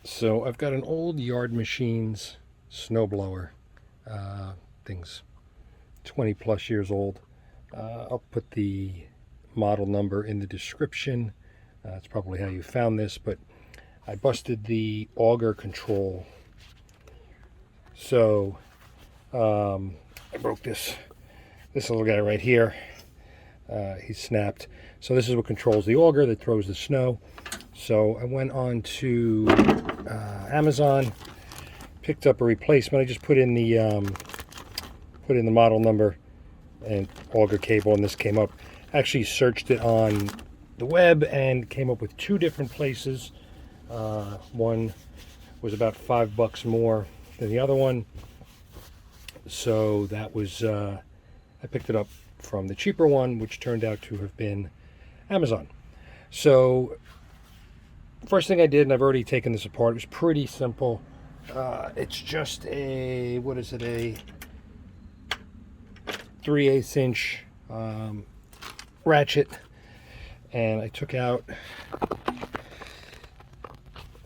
So I've got an old Yard Machines snowblower. Thing's 20 plus years old. I'll put the model number in the description. That's probably how you found this, but I busted the auger control. So I broke this little guy right here. He snapped. So this is what controls the auger that throws the snow. So I went on to Amazon, picked up a replacement. I just put in the model number and auger cable, and this came up. Actually searched it on the web and came up with two different places. One was about $5 more than the other one, so that was I picked it up from the cheaper one, which turned out to have been Amazon. So first thing I did, and I've already taken this apart, it was pretty simple. It's just a, what is it, a 3/8 inch ratchet, and I took out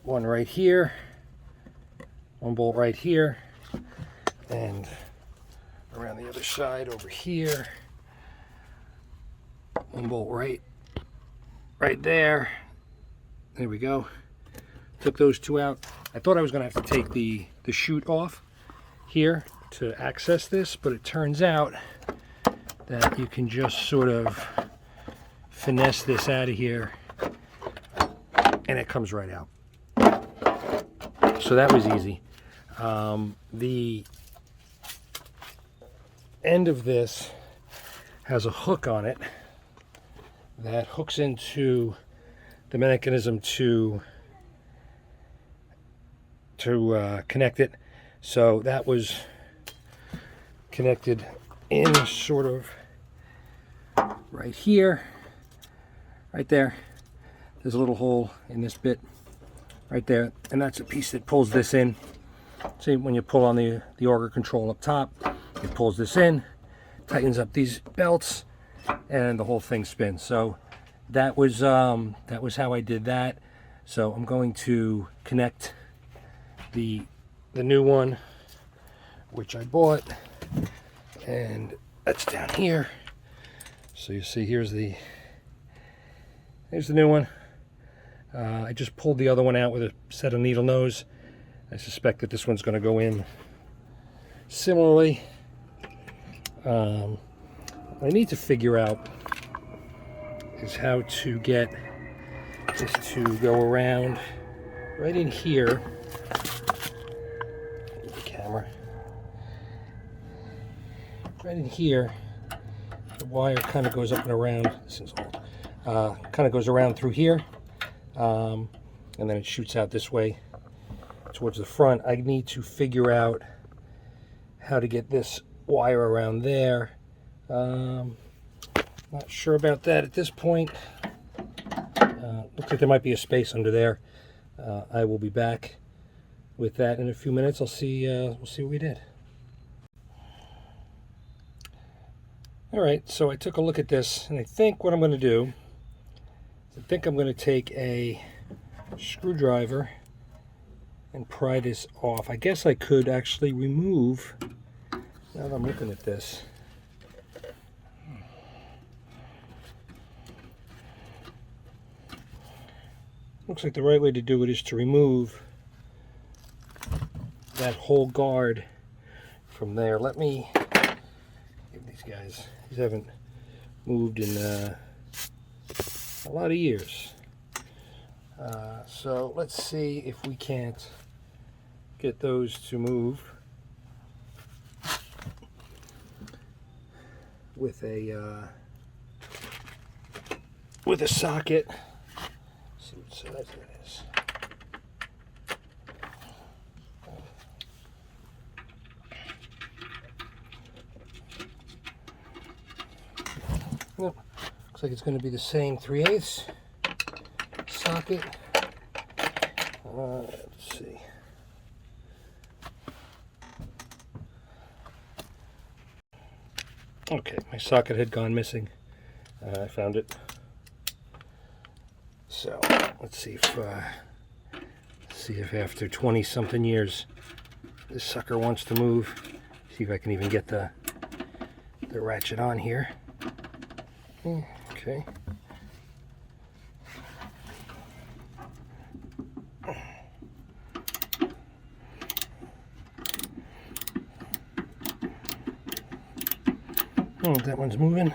one right here, one bolt right here, and around the other side over here, one bolt right there. There we go. Took those two out. I thought I was going to have to take the chute off here to access this, but it turns out that you can just sort of finesse this out of here and it comes right out. So that was easy. The end of this has a hook on it that hooks into the mechanism to connect it. So that was connected in sort of right here, right there. There's a little hole in this bit right there, and that's a piece that pulls this in. See, when you pull on the auger control up top, it pulls this in, tightens up these belts, and the whole thing spins. So that was how I did that. So I'm going to connect the new one, which I bought, and that's down here. So you see, here's the new one. I just pulled the other one out with a set of needle nose. I suspect that this one's going to go in similarly. What I need to figure out is how to get this to go around right in here. The camera. Right in here, the wire kind of goes up and around. This is old. Kind of goes around through here, and then it shoots out this way towards the front. I need to figure out how to get this wire around there. Not sure about that at this point. Looks like there might be a space under there. I will be back with that in a few minutes. We'll see what we did. All right, so I took a look at this, and I think what I'm going to do is I think I'm going to take a screwdriver and pry this off. I guess I could actually remove, now that I'm looking at this, looks like the right way to do it is to remove that whole guard from there. Let me give these guys, these haven't moved in a lot of years. So let's see if we can't get those to move with a socket. Let's see what size that is. Well, looks like it's going to be the same 3/8 socket. Let's see. Okay, my socket had gone missing. I found it. So let's see if See if after 20 something years this sucker wants to move. See if I can even get the ratchet on here. Okay. Oh, that one's moving.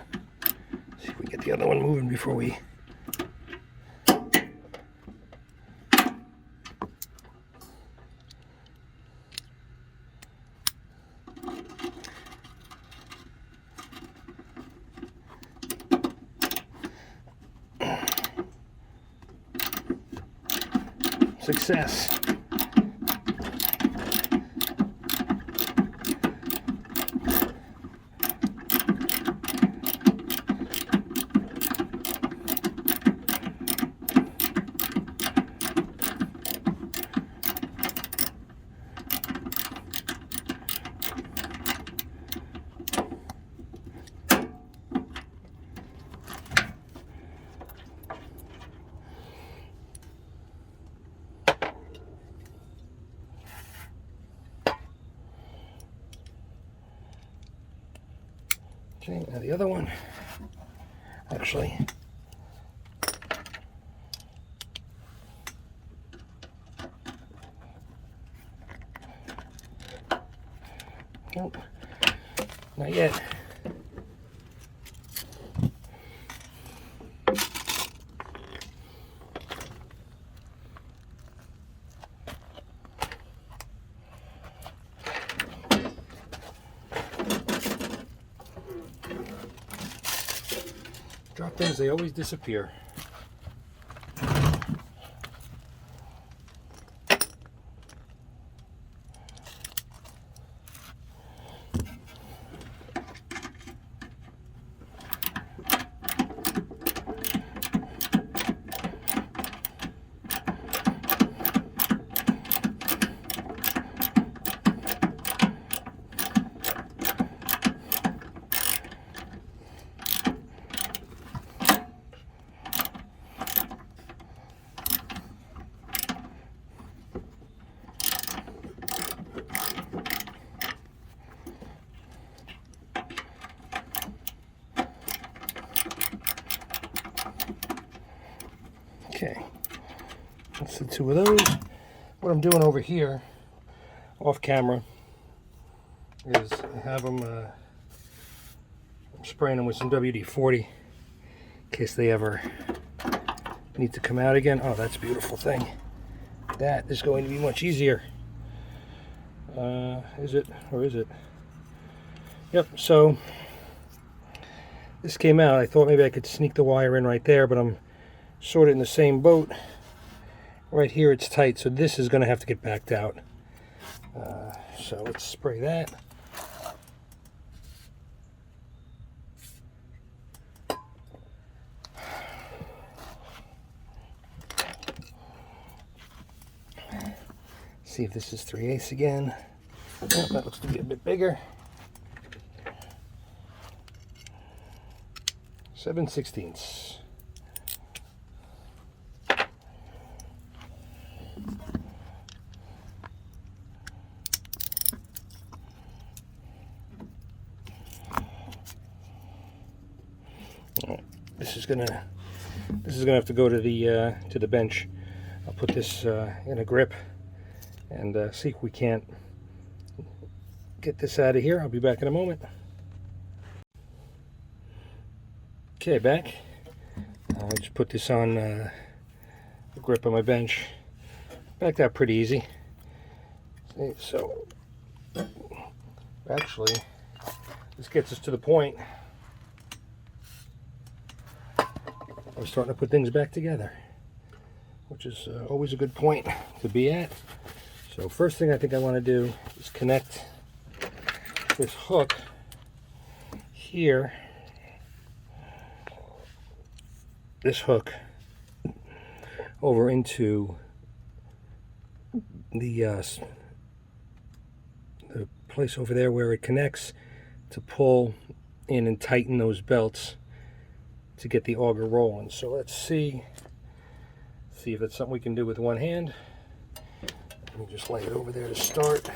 See if we get the other one moving before we... Success. Okay, now the other one, actually, nope, not yet. Drop things, they always disappear. Okay, that's the two of those. What I'm doing over here, off camera, is I have them, I'm spraying them with some WD-40 in case they ever need to come out again. Oh, that's a beautiful thing. That is going to be much easier. Is it, or is it? Yep, so this came out. I thought maybe I could sneak the wire in right there, but I'm sort of in the same boat. Right here it's tight, so this is going to have to get backed out. So let's spray that. See if this is 3/8 again. Oh, that looks to be a bit bigger. 7/16. This is gonna have to go to the bench. I'll put this in a grip and see if we can't get this out of here. I'll be back in a moment. Okay, back. I just put this on the grip on my bench. Backed out pretty easy. See, so actually, this gets us to the point. I'm starting to put things back together, which is always a good point to be at. So first thing I think I want to do is connect this hook here, this hook over into the place over there where it connects to pull in and tighten those belts to get the auger rolling. So let's see if it's something we can do with one hand. me just lay it over there to start.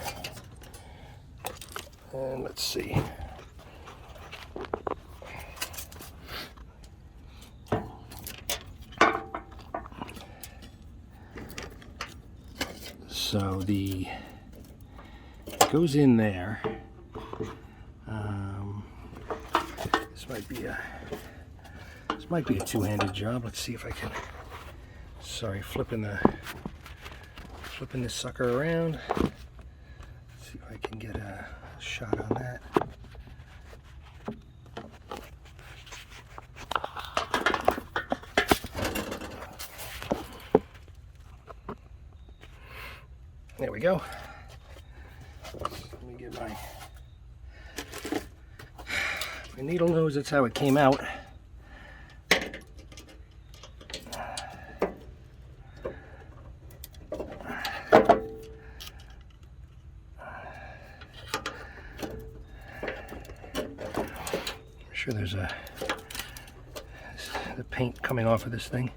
And let's see. So it goes in there. This might be a two-handed job. Let's see if I can. Sorry, flipping this sucker around. Let's see if I can get a shot on that. There we go. Let me get my needle nose. That's how it came out. I'm sure there's the paint coming off of this thing.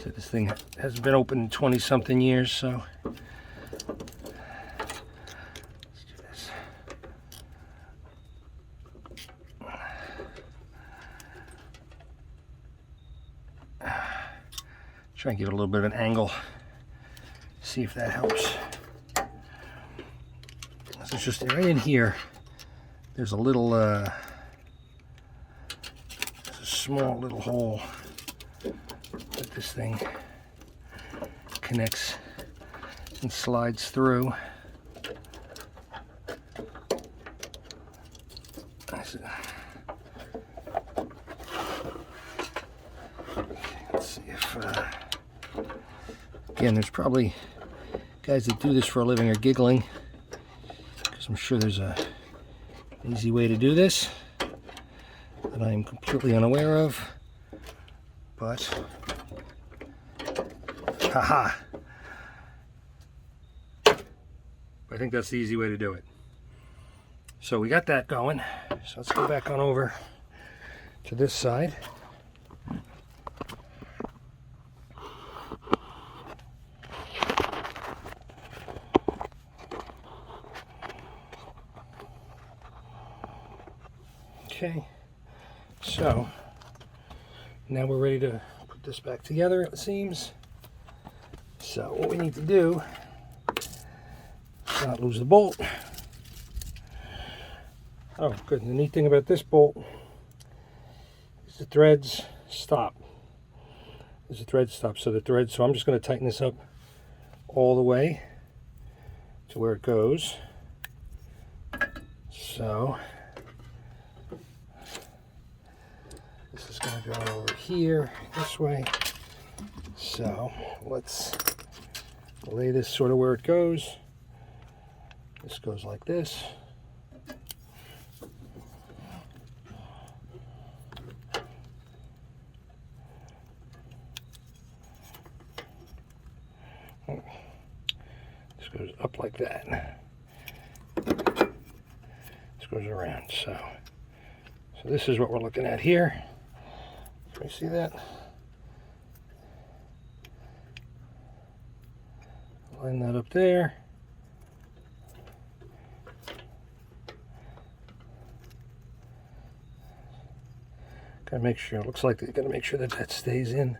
So this thing hasn't been open in 20-something years, so let's do this. Try and get a little bit of an angle. See if that helps. So it's just right in here. There's a little, there's a small little hole that this thing connects and slides through. Let's see if, again, there's probably guys that do this for a living are giggling, because I'm sure there's an easy way to do this that I am completely unaware of, but haha, I think that's the easy way to do it. So we got that going. So let's go back on over to this side. Okay, so now we're ready to put this back together, it seems. So what we need to do is not lose the bolt. Oh, good. The neat thing about this bolt is the threads stop. There's a thread stop, so I'm just going to tighten this up all the way to where it goes. So this is going to go over here this way. So let's lay this sort of where it goes. This goes like this. This goes up like that. This goes around. So this is what we're looking at here. Can you see that? Line that up there. Gotta make sure. It looks like you gotta make sure that that stays in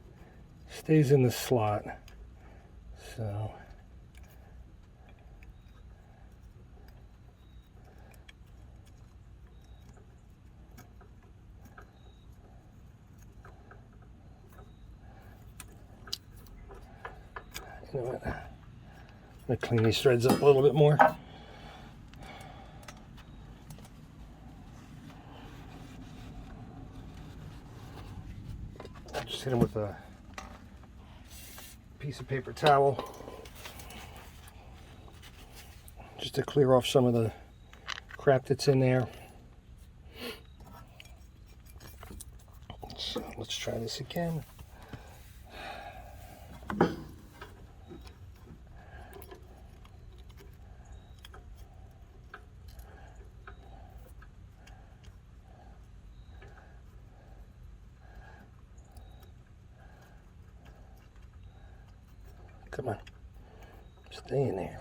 the slot. So you know what? I'm gonna clean these threads up a little bit more. Just hit them with a piece of paper towel just to clear off some of the crap that's in there. So let's try this again. Come on, stay in there.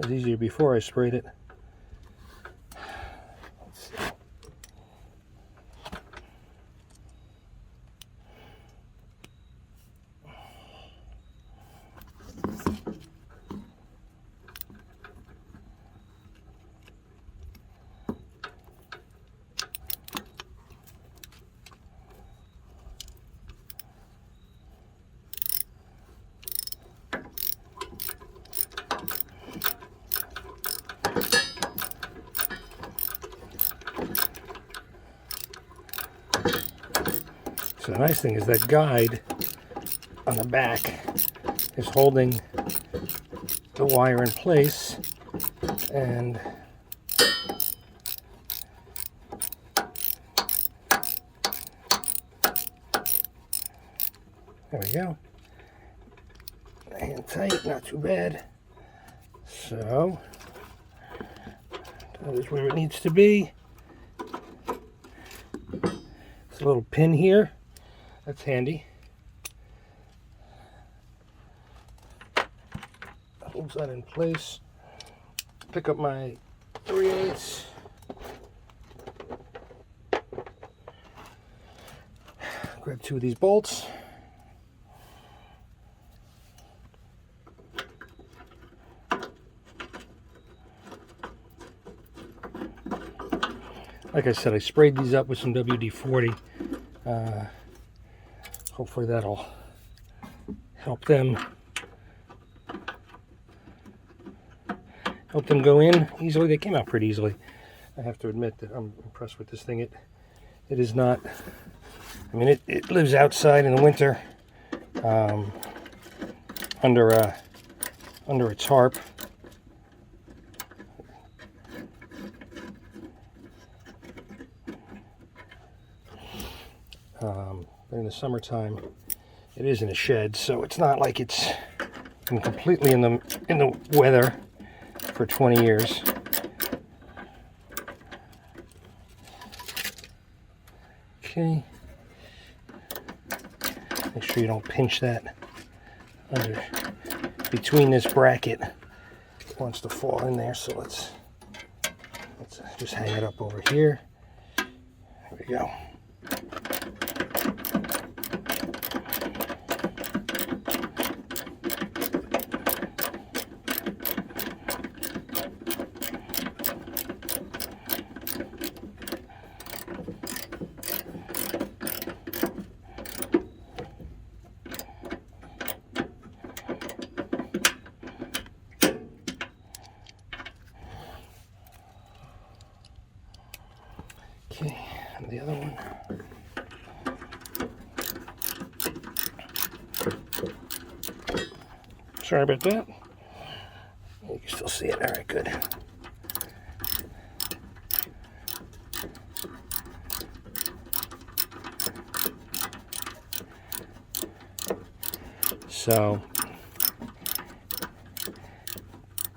was easier before I sprayed it. Let's see. So the nice thing is that guide on the back is holding the wire in place, and there we go. Hand tight, not too bad. So that is where it needs to be. There's a little pin here. That's handy. Holds that in place. Pick up my 3/8. Grab 2 of these bolts. Like I said, I sprayed these up with some WD-40. Hopefully that'll help them go in easily. They came out pretty easily. I have to admit that I'm impressed with this thing. It is not, I mean, it lives outside in the winter, under a tarp. But in the summertime, it is in a shed, so it's not like it's been completely in the weather for 20 years. Okay. Make sure you don't pinch that under between this bracket. It wants to fall in there, so let's just hang it up over here. There we go. Okay, and the other one. Sorry about that. You can still see it. All right, good. So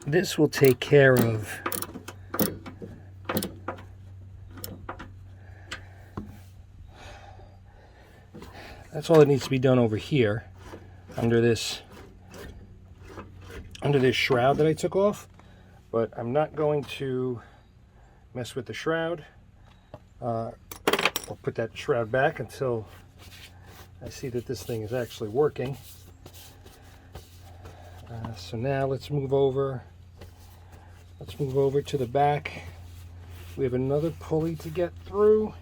this will take care of that's all that needs to be done over here under this shroud that I took off, but I'm not going to mess with the shroud. I'll put that shroud back until I see that this thing is actually working. So now let's move over to the back. We have another pulley to get through,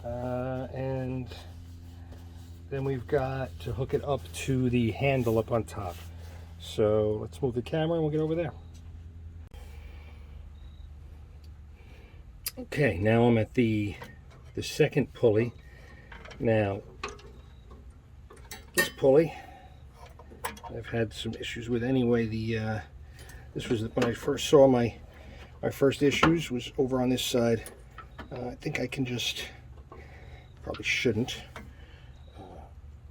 and then we've got to hook it up to the handle up on top. So let's move the camera and we'll get over there. Okay, now I'm at the second pulley. Now, this pulley I've had some issues with anyway. This was when I first saw my first issues was over on this side. I think I can just, probably shouldn't.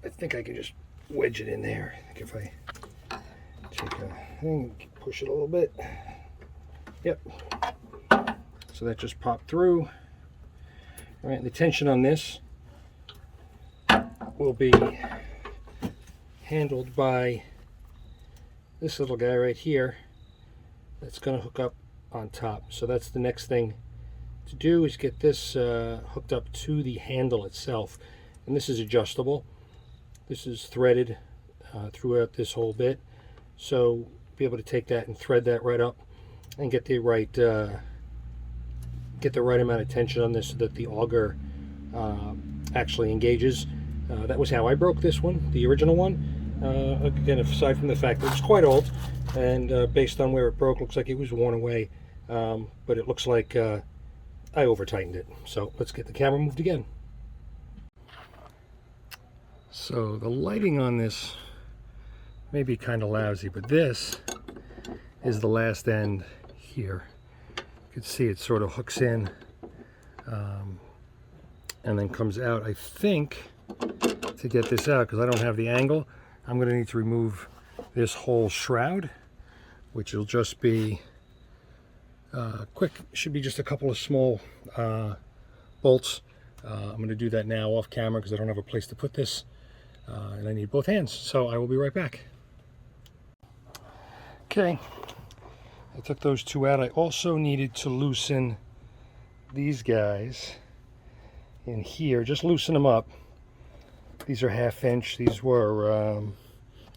I think I can just wedge it in there. I think if I take a thing, push it a little bit. Yep. So that just popped through. All right, the tension on this will be handled by this little guy right here. it's going to hook up on top. So that's the next thing to do, is get this hooked up to the handle itself. And this is adjustable. This is threaded throughout this whole bit, so be able to take that and thread that right up and get the right amount of tension on this so that the auger actually engages. That was how I broke this one, the original one. Again, aside from the fact that it's quite old, and based on where it broke, looks like it was worn away, but it looks like I over tightened it. So let's get the camera moved again. So the lighting on this may be kind of lousy, but this is the last end here. You can see it sort of hooks in and then comes out. I think to get this out, because I don't have the angle, I'm going to need to remove this whole shroud, which will just be quick. Should be just a couple of small bolts. I'm going to do that now off camera because I don't have a place to put this, and I need both hands, so I will be right back. Okay, I took those two out. I also needed to loosen these guys in here, just loosen them up. These are 1/2 inch. These were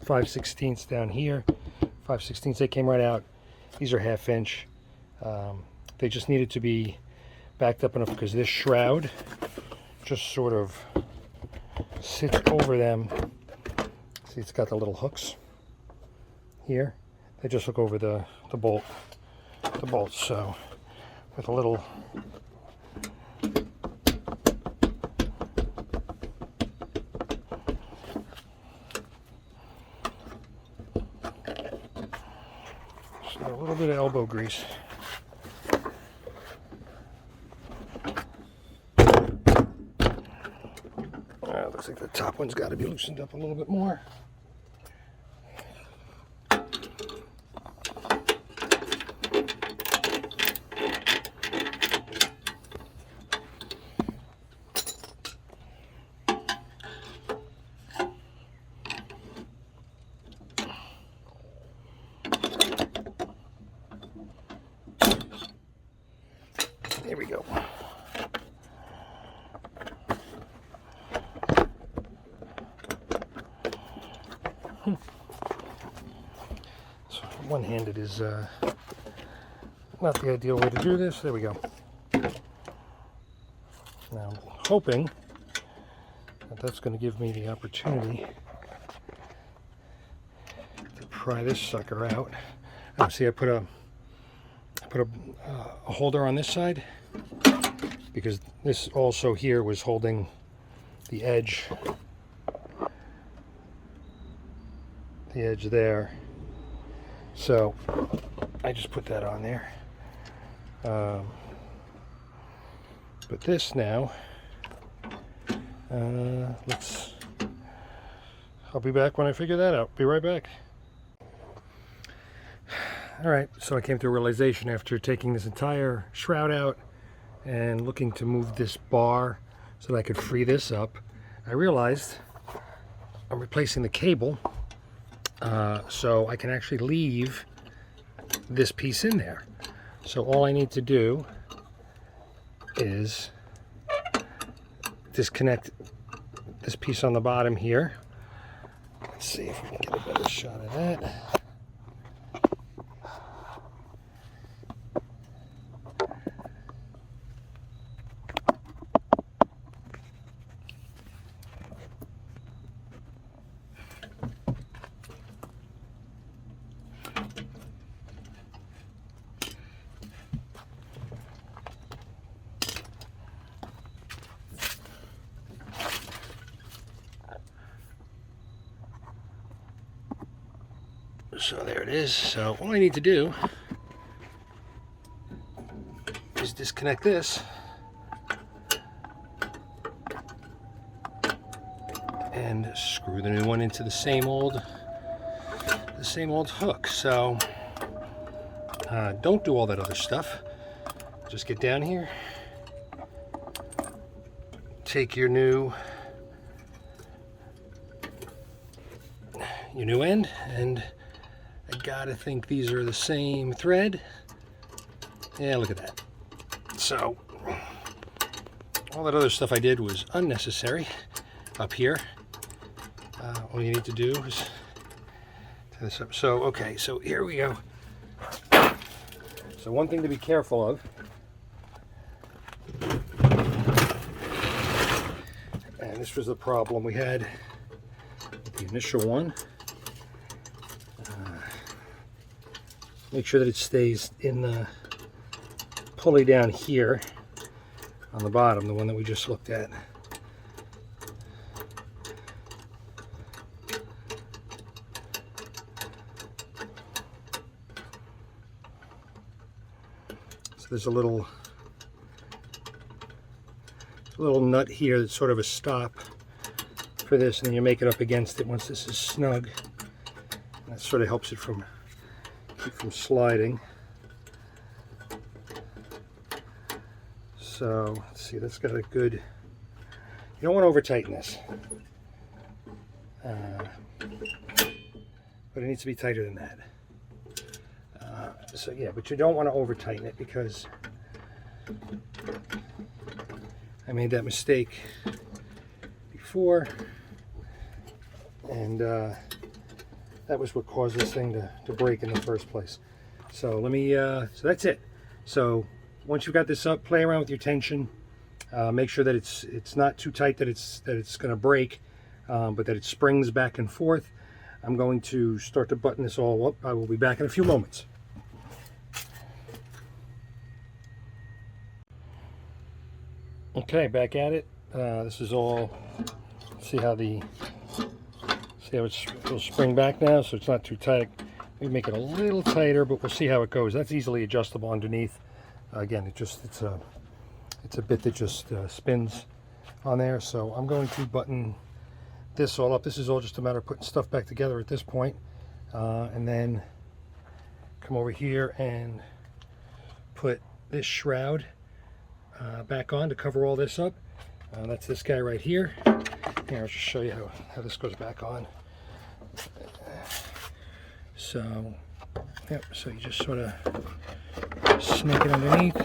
5/16 down here, 5/16. They came right out. These are 1/2 inch. They just needed to be backed up enough because this shroud just sort of sits over them. See, it's got the little hooks here. They just hook over the bolts. So with a little bit of elbow grease. Looks like the top one's got to be loosened up a little bit more. There we go. So one-handed is not the ideal way to do this. There we go. Now I'm hoping that that's going to give me the opportunity to pry this sucker out. See, I put a holder on this side because this also here was holding the edge there, so I just put that on there. But this now, I'll be back when I figure that out. Be right back. Alright, so I came to a realization after taking this entire shroud out and looking to move this bar so that I could free this up. I realized I'm replacing the cable, so I can actually leave this piece in there. So all I need to do is disconnect this piece on the bottom here. Let's see if we can get a better shot of that. So there it is. So all I need to do is disconnect this and screw the new one into the same old hook. So don't do all that other stuff. Just get down here, take your new end, and gotta think these are the same thread. Yeah, look at that. So all that other stuff I did was unnecessary up here. All you need to do is tie this up. So, okay, so here we go. So one thing to be careful of, and this was the problem we had with the initial one. Make sure that it stays in the pulley down here on the bottom, the one that we just looked at. So there's a little nut here that's sort of a stop for this, and then you make it up against it once this is snug. And that sort of helps it from sliding. So let's see, that's got a good, you don't want to over tighten this, but it needs to be tighter than that. So yeah, but you don't want to over tighten it, because I made that mistake before, and that was what caused this thing to break in the first place. So let me, so that's it. So once you've got this up, play around with your tension. Make sure that it's not too tight that it's going to break, but that it springs back and forth. I'm going to start to button this all up. I will be back in a few moments. Okay, back at it. This is all, see how it'll spring back now, so it's not too tight. Maybe make it a little tighter, but we'll see how it goes. That's easily adjustable underneath. Again, it's a bit that just spins on there. So I'm going to button this all up. This is all just a matter of putting stuff back together at this point, and then come over here and put this shroud back on to cover all this up. That's this guy right here. Here, I'll just show you how this goes back on. So, yep, so you just sort of snake it underneath.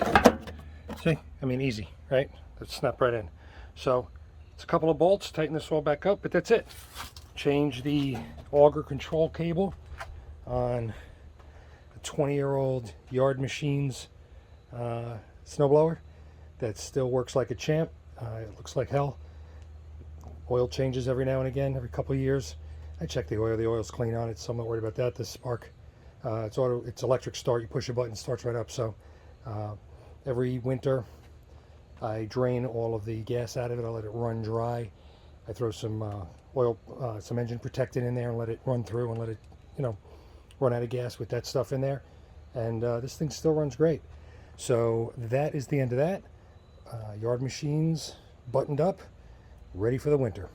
See? I mean, easy, right? Let's snap right in. So, it's a couple of bolts, tighten this all back up, but that's it. Change the Auger Control Cable on a 20-year-old Yard Machines snowblower that still works like a champ. It looks like hell. Oil changes every now and again, every couple of years. I check the oil. The oil's clean on it, so I'm not worried about that. The spark, it's electric start. You push a button, it starts right up. So every winter, I drain all of the gas out of it. I let it run dry. I throw some oil, some engine protectant in there, and let it run through, and let it, run out of gas with that stuff in there. And this thing still runs great. So that is the end of that. Yard Machines buttoned up, ready for the winter.